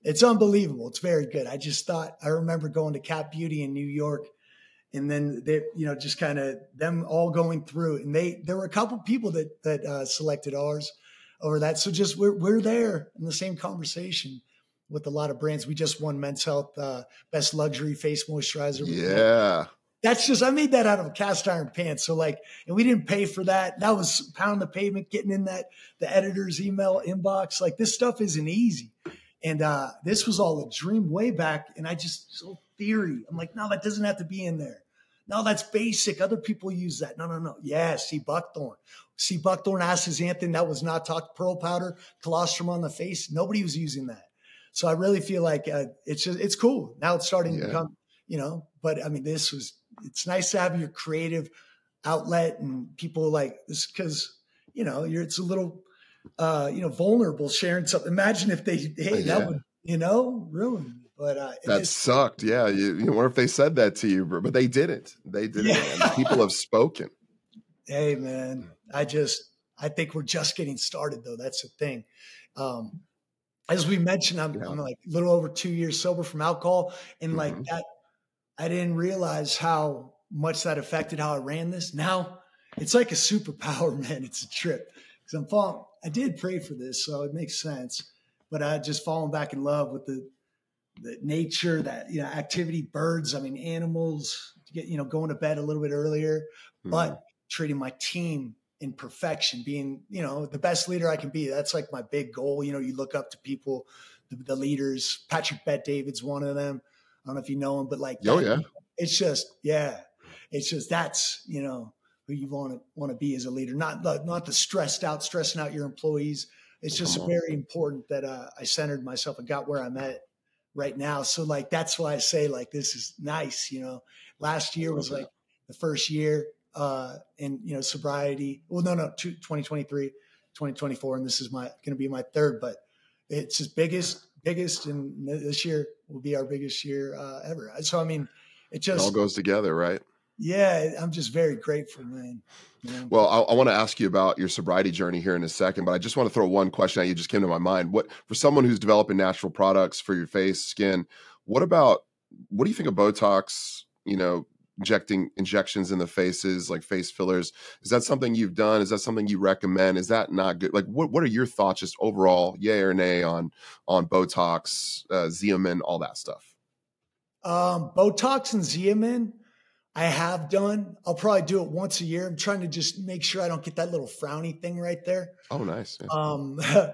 it's unbelievable. It's very good. I remember going to Cat Beauty in New York, and then they, just kind of them all going through it. And there were a couple people that selected ours over that. So just, we're there in the same conversation with a lot of brands. We just won Men's Health, best luxury face moisturizer. Yeah. That's just, I made that out of a cast iron pan. So like, and we didn't pay for that. That was pound the pavement, getting in the editor's email inbox. Like this stuff isn't easy. And this was all a dream way back. And so theory. I'm like, no, that doesn't have to be in there. No, that's basic. Other people use that. No. Yeah, sea buckthorn. Sea buckthorn, astaxanthin, that was not talked. Pearl powder, colostrum on the face. Nobody was using that. So I really feel like it's cool. Now it's starting to become, but I mean, it's nice to have your creative outlet and people like this because, it's a little, vulnerable sharing something. Imagine if that would, ruin. But that sucked. Yeah. You wonder if they said that to you, but they didn't. They didn't. Yeah. People have spoken. Hey, man, I think we're just getting started though. That's the thing. As we mentioned, I'm like a little over 2 years sober from alcohol. And like that, I didn't realize how much that affected how I ran this. Now it's like a superpower, man. It's a trip. Because I did pray for this, so it makes sense. But I just fallen back in love with the nature, that activity, birds. I mean, animals. Going to bed a little bit earlier, but treating my team in perfection, being the best leader I can be. That's like my big goal. You look up to people, the leaders. Patrick Bet-David's one of them. I don't know if you know him, but like, it's just that's who you want to be as a leader, not the stressing out your employees. It's just very important that I centered myself and got where I'm at right now. So like, that's why I say like, this is nice. Last year was like the first year in, sobriety. Well, no, 2023, 2024. And this is going to be my third, but it's his biggest, and this year will be our biggest year ever. So, I mean, it all goes together, right? Yeah, I'm just very grateful, man. Well, I want to ask you about your sobriety journey here in a second, but I just want to throw one question at you. Just came to my mind. For someone who's developing natural products for your face, skin, what do you think of Botox? Injections in the faces, like face fillers. Is that something you've done? Is that something you recommend? Is that not good? Like, what are your thoughts, just overall, yay or nay on Botox, Xeomin, all that stuff? Botox and Xeomin, I have done. I'll probably do it once a year. I'm trying to just make sure I don't get that little frowny thing right there. Oh, nice. Yeah.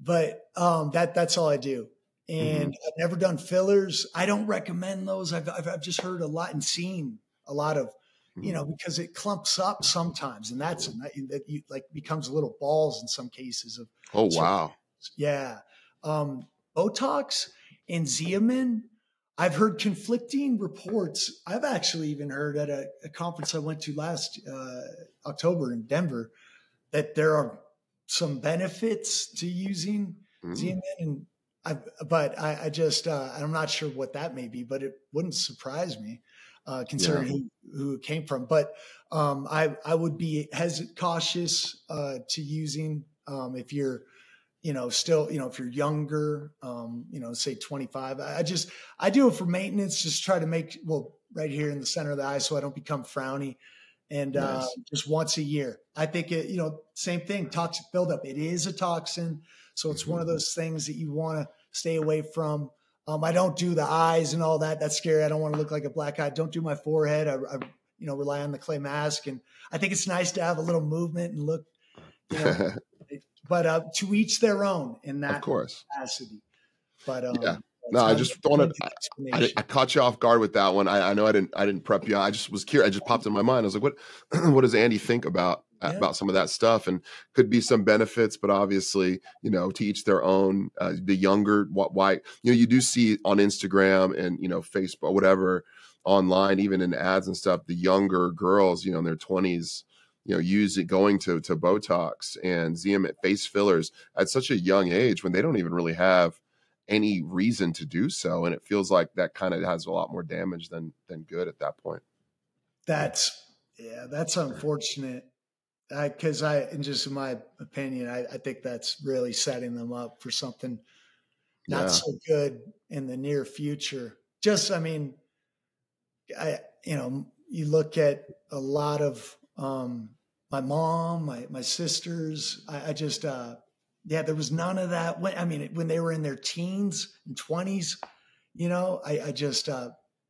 But that's all I do. And I've never done fillers. I don't recommend those. I've just heard a lot and seen a lot of, because it clumps up sometimes, and that becomes little balls in some cases of. Oh, wow. Yeah. Botox and Xeomin, I've heard conflicting reports. I've actually even heard at a conference I went to last October in Denver that there are some benefits to using Xeomin, and I'm not sure what that may be, but it wouldn't surprise me considering who it came from. But I would be cautious to using if you're still, if you're younger, say 25, I do it for maintenance, just try to make, right here in the center of the eye, so I don't become frowny. And just once a year, I think same thing, toxic buildup. It is a toxin. So it's one of those things that you want to stay away from. I don't do the eyes and all that. That's scary. I don't want to look like a black eye. Don't do my forehead. I rely on the clay mask. And I think it's nice to have a little movement and look, but to each their own in that capacity. But no, I just wanted. I caught you off guard with that one. I know I didn't prep you. I just was curious. I just popped in my mind. I was like, what does Andy think about some of that stuff? And could be some benefits, but obviously, to each their own. The younger, why you do see on Instagram and Facebook, whatever, online, even in ads and stuff, the younger girls, in their 20s. Going to Botox and Xeomin face fillers at such a young age when they don't even really have any reason to do so. And it feels like that kind of has a lot more damage than good at that point. That's unfortunate. Because in my opinion, I think that's really setting them up for something not so good in the near future. You look at a lot of, my mom, my sisters, there was none of that. When they were in their teens and 20s,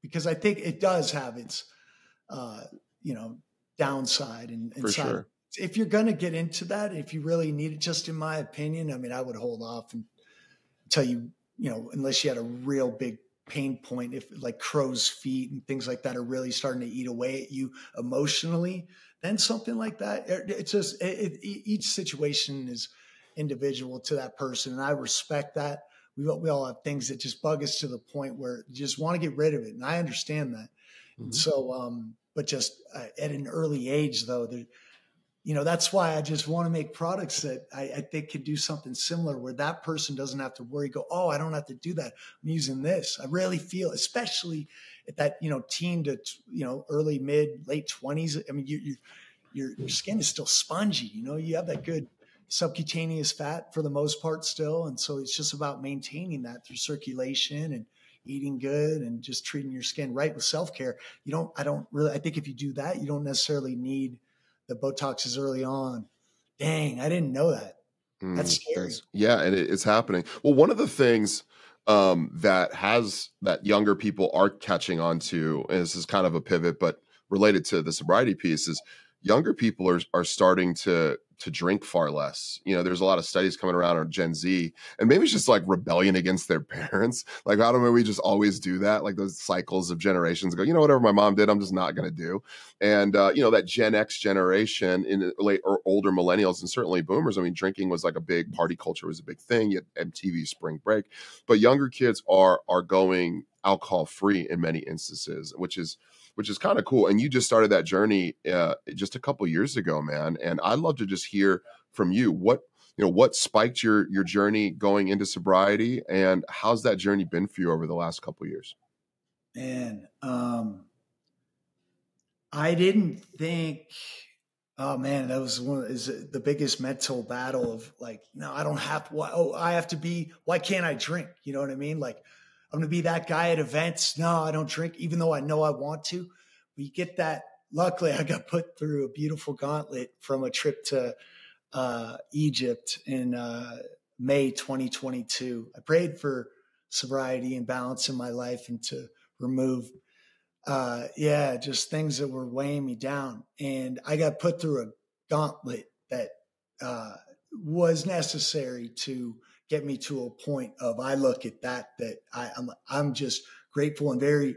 because I think it does have its, downside and for side. Sure. If you're going to get into that, if you really need it, just in my opinion, I would hold off until unless you had a real big pain point, if like crow's feet and things like that are really starting to eat away at you emotionally, then something like that. It's just each situation is individual to that person, and I respect that. We all have things that just bug us to the point where you just want to get rid of it, and I understand that. Mm-hmm. So, but just at an early age, though, that's why I just want to make products that I think can do something similar where that person doesn't have to worry, go, I don't have to do that. I'm using this. I really feel, especially at that, teen to, early, mid, late 20s. Your skin is still spongy, you have that good subcutaneous fat for the most part still. And so it's just about maintaining that through circulation and eating good and just treating your skin right with self-care. I think if you do that, you don't necessarily need the Botox is early on. Dang, I didn't know that. That's scary. And it's happening. Well, one of the things that younger people are catching on to, and this is kind of a pivot, but related to the sobriety piece, is younger people are starting to drink far less. There's a lot of studies coming around on Gen Z, and maybe it's just like rebellion against their parents. Like, I don't know, we just always do that. Like those cycles of generations go, whatever my mom did, I'm just not going to do. And, that Gen X generation in late or older millennials and certainly boomers, drinking was like a big party culture was a big thing. You had MTV Spring Break, but younger kids are going alcohol free in many instances, which is kind of cool. And you just started that journey just a couple years ago, man. And I'd love to just hear from you what spiked your journey going into sobriety, and how's that journey been for you over the last couple of years? Man, I didn't think, that was the biggest mental battle of like, no, I don't have, I have to be, why can't I drink? You know what I mean? Like, I'm going to be that guy at events. No, I don't drink, even though I know I want to. But you get that. Luckily, I got put through a beautiful gauntlet from a trip to Egypt in May 2022. I prayed for sobriety and balance in my life and to remove, just things that were weighing me down. And I got put through a gauntlet that was necessary to get me to a point of, I look at that I'm just grateful and very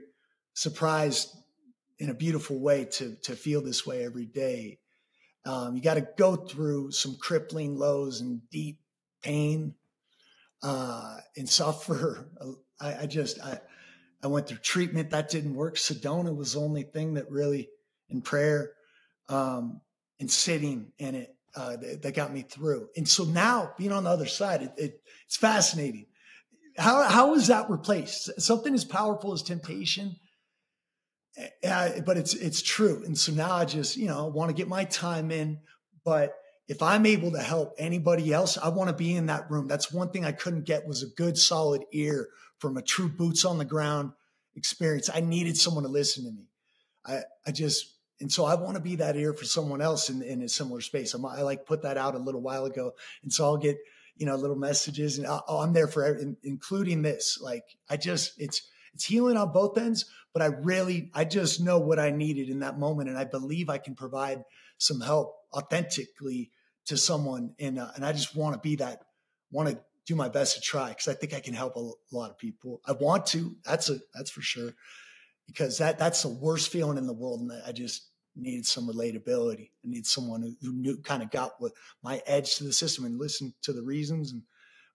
surprised in a beautiful way to feel this way every day. You got to go through some crippling lows and deep pain and suffer. I went through treatment that didn't work. Sedona was the only thing that really, in prayer, and sitting in it, that got me through. And so now being on the other side, it's fascinating. How is that replaced? Something as powerful as temptation, but it's true. And so now I just, want to get my time in, but if I'm able to help anybody else, I want to be in that room. That's one thing I couldn't get, was a good solid ear from a true boots on the ground experience. I needed someone to listen to me. And so I want to be that ear for someone else in a similar space. I like put that out a little while ago. And so I'll get, little messages, and I'm there for including this. Like, it's healing on both ends, but I just know what I needed in that moment. And I believe I can provide some help authentically to someone. And I just want to do my best to try, because I think I can help a lot of people. I want to, that's for sure, because that's the worst feeling in the world. And I just needed some relatability. I need someone who knew, kind of got what my edge to the system and listened to the reasons. And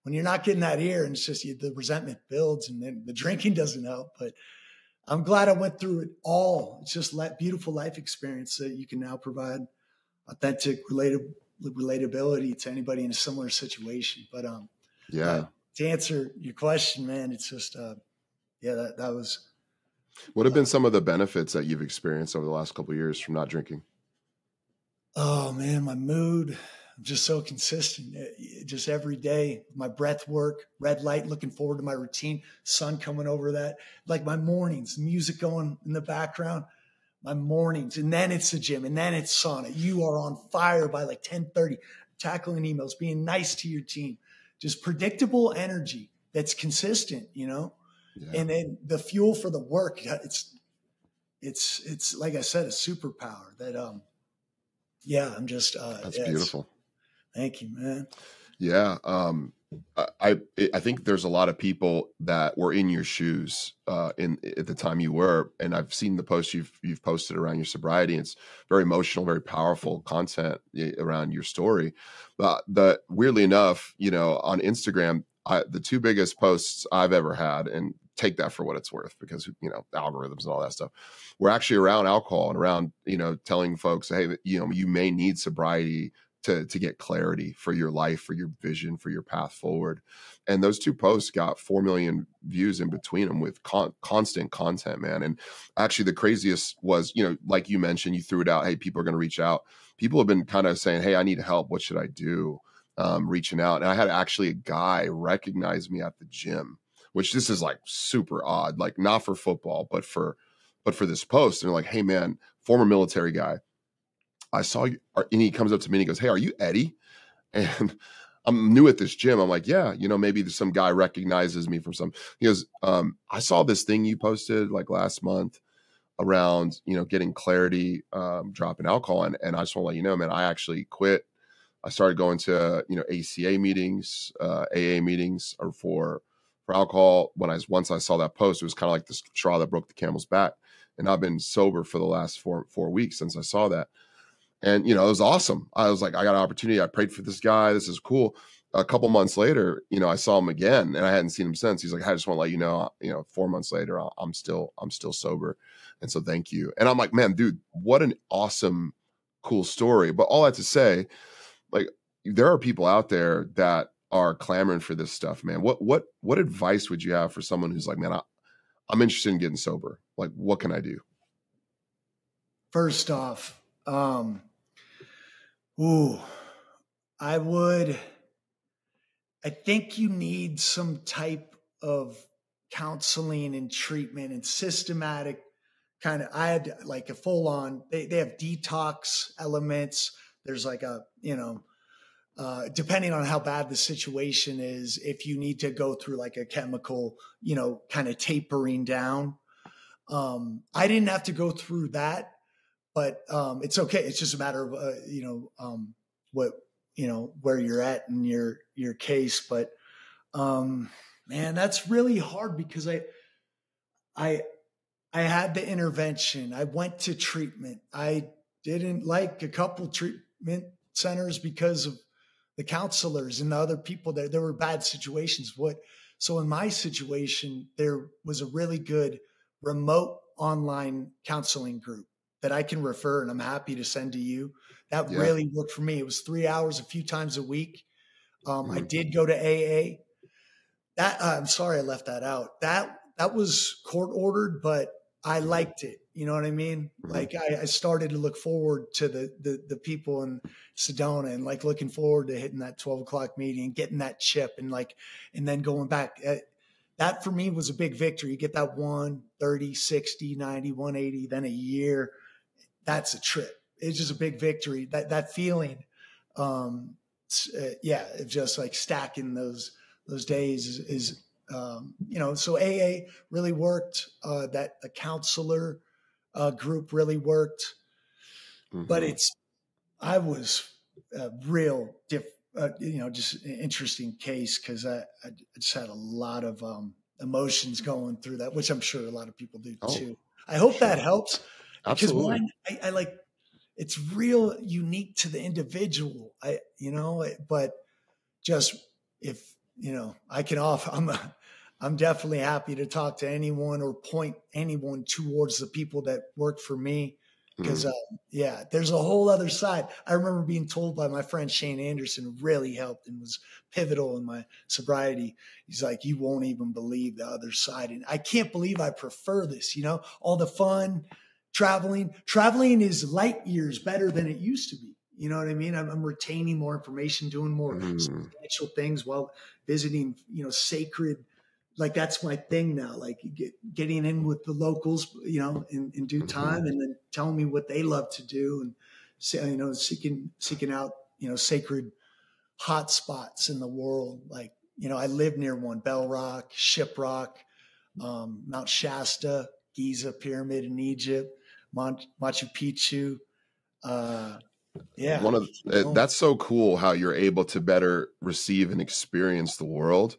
when you're not getting that ear, and it's just the resentment builds, and then the drinking doesn't help. But I'm glad I went through it all. It's just beautiful life experience that you can now provide authentic relatability to anybody in a similar situation. But to answer your question, man, it's just that was. What have been some of the benefits that you've experienced over the last couple of years from not drinking? Oh man, my mood, I'm just so consistent. Just every day, my breath work, red light, looking forward to my routine, sun coming over that, like my mornings, music going in the background, my mornings, and then it's the gym, and then it's sauna. You are on fire by like 10:30, tackling emails, being nice to your team, just predictable energy that's consistent, Yeah. And then the fuel for the work, it's like I said, a superpower that, I'm just, that's beautiful. Thank you, man. Yeah. I think there's a lot of people that were in your shoes, at the time you were, and I've seen the posts you've posted around your sobriety. It's very emotional, very powerful content around your story. But weirdly enough, on Instagram, the two biggest posts I've ever had, and take that for what it's worth, because algorithms and all that stuff, we're actually around alcohol and around telling folks, hey, you may need sobriety to get clarity for your life, for your vision, for your path forward. And those two posts got 4 million views in between them, with constant content, man. And actually the craziest was, like you mentioned, you threw it out, hey, people are going to reach out. People have been kind of saying, hey, I need help, what should I do? Reaching out. And I had actually a guy recognize me at the gym, which this is like super odd, like not for football, but for this post. And they're like, hey man, former military guy, I saw you. And he comes up to me and he goes, hey, are you Eddie? And I'm new at this gym. I'm like, yeah, maybe some guy recognizes me from some. He goes, I saw this thing you posted like last month around, getting clarity, dropping alcohol. And I just want to let you know, man, I actually quit. I started going to, ACA meetings, AA meetings, or for alcohol. Once I saw that post, it was kind of like the straw that broke the camel's back. And I've been sober for the last four weeks since I saw that. And, it was awesome. I was like, I got an opportunity. I prayed for this guy. This is cool. A couple months later, I saw him again, and I hadn't seen him since. He's like, I just want to let you know, 4 months later, I'm still sober. And so thank you. And I'm like, man, dude, what an awesome, cool story. But all that to say, like, there are people out there that are clamoring for this stuff, man. What advice would you have for someone who's like, man, I'm interested in getting sober. Like, what can I do? First off, I think you need some type of counseling and treatment and systematic kind of, I had like a full on, they have detox elements. There's like a, depending on how bad the situation is, if you need to go through like a chemical, kind of tapering down. I didn't have to go through that, but it's okay. It's just a matter of, where you're at in your case. But man, that's really hard, because I had the intervention. I went to treatment. I didn't like a couple treatment centers because of the counselors and the other people there were bad situations. So in my situation, there was a really good remote online counseling group that I can refer, and I'm happy to send to you. That really worked for me. It was 3 hours a few times a week. I did go to AA. I'm sorry I left that out. That was court ordered, but I liked it. You know what I mean? Like I started to look forward to the people in Sedona, and like looking forward to hitting that 12 o'clock meeting and getting that chip, and then going back. That for me was a big victory. You get that 1, 30, 60, 90, 180, then a year. That's a trip. It's just a big victory. That feeling, it's just like stacking those days is so AA really worked. That the counselor group really worked, but I was a real just an interesting case because I just had a lot of emotions going through that, which I'm sure a lot of people do too. I hope that helps. Absolutely. Because I like, it's real unique to the individual. But just if, I can offer, I'm definitely happy to talk to anyone or point anyone towards the people that work for me. Because, there's a whole other side. I remember being told by my friend Shane Anderson, who really helped and was pivotal in my sobriety. He's like, you won't even believe the other side. And I can't believe I prefer this, all the fun, traveling is light years better than it used to be. You know what I mean? I'm retaining more information, doing more substantial things while visiting, sacred. Like that's my thing now, like getting in with the locals, in due time, and then telling me what they love to do, and seeking out, sacred hot spots in the world. Like, I live near one: Bell Rock, Shiprock, Mount Shasta, Giza Pyramid in Egypt, Machu Picchu. That's so cool how you're able to better receive and experience the world.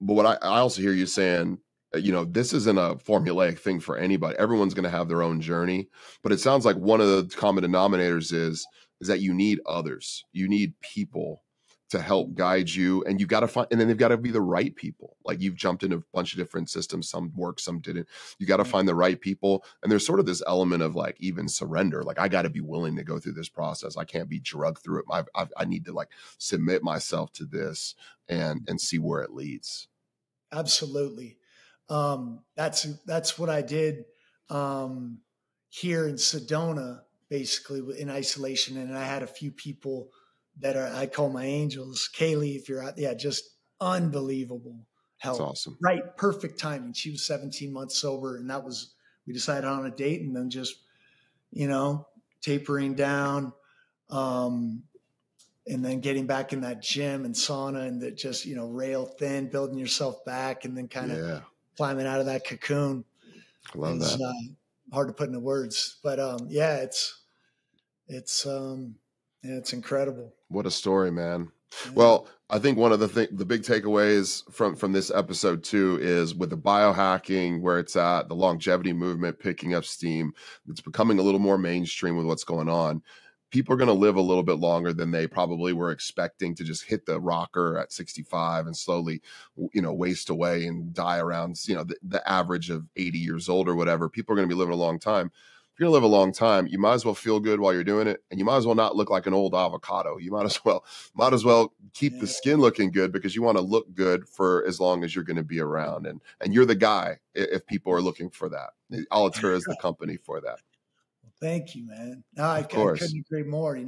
But what I also hear you saying, this isn't a formulaic thing for anybody. Everyone's going to have their own journey, but it sounds like one of the common denominators is that you need others. You need people to help guide you, and you've got to find, and then they've got to be the right people. Like you've jumped into a bunch of different systems. Some work, some didn't. You got to find the right people. And there's sort of this element of like even surrender. Like I got to be willing to go through this process. I can't be drugged through it. I need to like submit myself to this and see where it leads. Absolutely. That's what I did here in Sedona, basically in isolation. And I had a few people that I call my angels. Kaylee, if you're out, just unbelievable help. That's awesome. Right. Perfect timing. She was 17 months sober, and we decided on a date, and then just, tapering down, and then getting back in that gym and sauna and that just, rail thin, building yourself back, and then kind of climbing out of that cocoon. I love that. Hard to put into words, but it's incredible. What a story, man. Yeah. Well, I think one of the big takeaways from this episode too is with the biohacking, where it's at, the longevity movement picking up steam. It's becoming a little more mainstream with what's going on. People are going to live a little bit longer than they probably were expecting to just hit the rocker at 65 and slowly, waste away and die around, the average of 80 years old or whatever. People are going to be living a long time. If you're going to live a long time, you might as well feel good while you're doing it. And you might as well not look like an old avocado. You might as well keep the skin looking good, because you want to look good for as long as you're going to be around. And you're the guy if people are looking for that. Alitura is the company for that. Thank you, man. No, I couldn't agree more.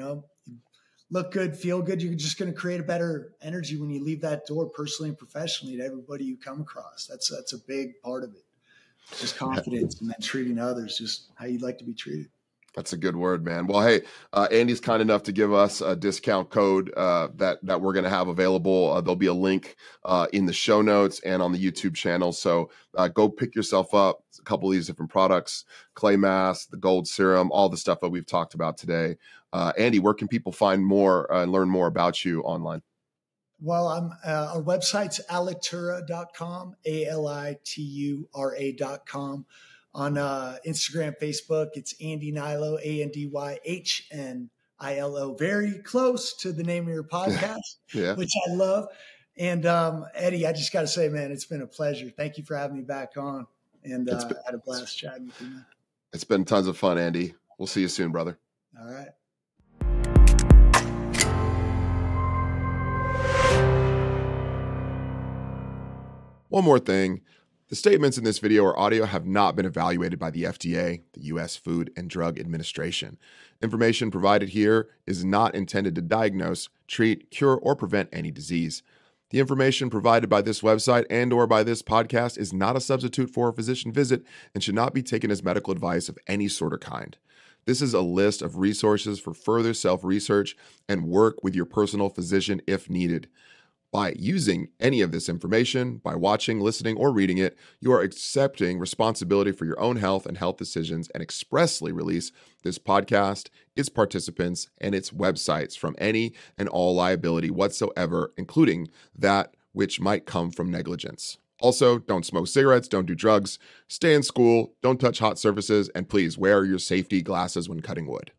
Look good, feel good. You're just going to create a better energy when you leave that door, personally and professionally, to everybody you come across. That's a big part of it. Just confidence, and then treating others just how you'd like to be treated. That's a good word, man. Well, hey, Andy's kind enough to give us a discount code that we're going to have available. There'll be a link in the show notes and on the YouTube channel. So go pick yourself up a couple of these different products: clay mask, the gold serum, all the stuff that we've talked about today. Andy, where can people find more and learn more about you online? Well, our website's alitura.com, alitura.com. On Instagram, Facebook, it's Andy Hnilo, ANDYHNILO. Nihilo, very close to the name of your podcast, Yeah. which I love. And Eddie, I just got to say, man, it's been a pleasure. Thank you for having me back on. And I had a blast chatting with you, man. It's been tons of fun, Andy. We'll see you soon, brother. All right. One more thing. The statements in this video or audio have not been evaluated by the FDA, the U.S. Food and Drug Administration. Information provided here is not intended to diagnose, treat, cure, or prevent any disease. The information provided by this website and or by this podcast is not a substitute for a physician visit and should not be taken as medical advice of any sort or kind. This is a list of resources for further self-research and work with your personal physician if needed. By using any of this information, by watching, listening, or reading it, you are accepting responsibility for your own health and health decisions and expressly release this podcast, its participants, and its websites from any and all liability whatsoever, including that which might come from negligence. Also, don't smoke cigarettes, don't do drugs, stay in school, don't touch hot surfaces, and please wear your safety glasses when cutting wood.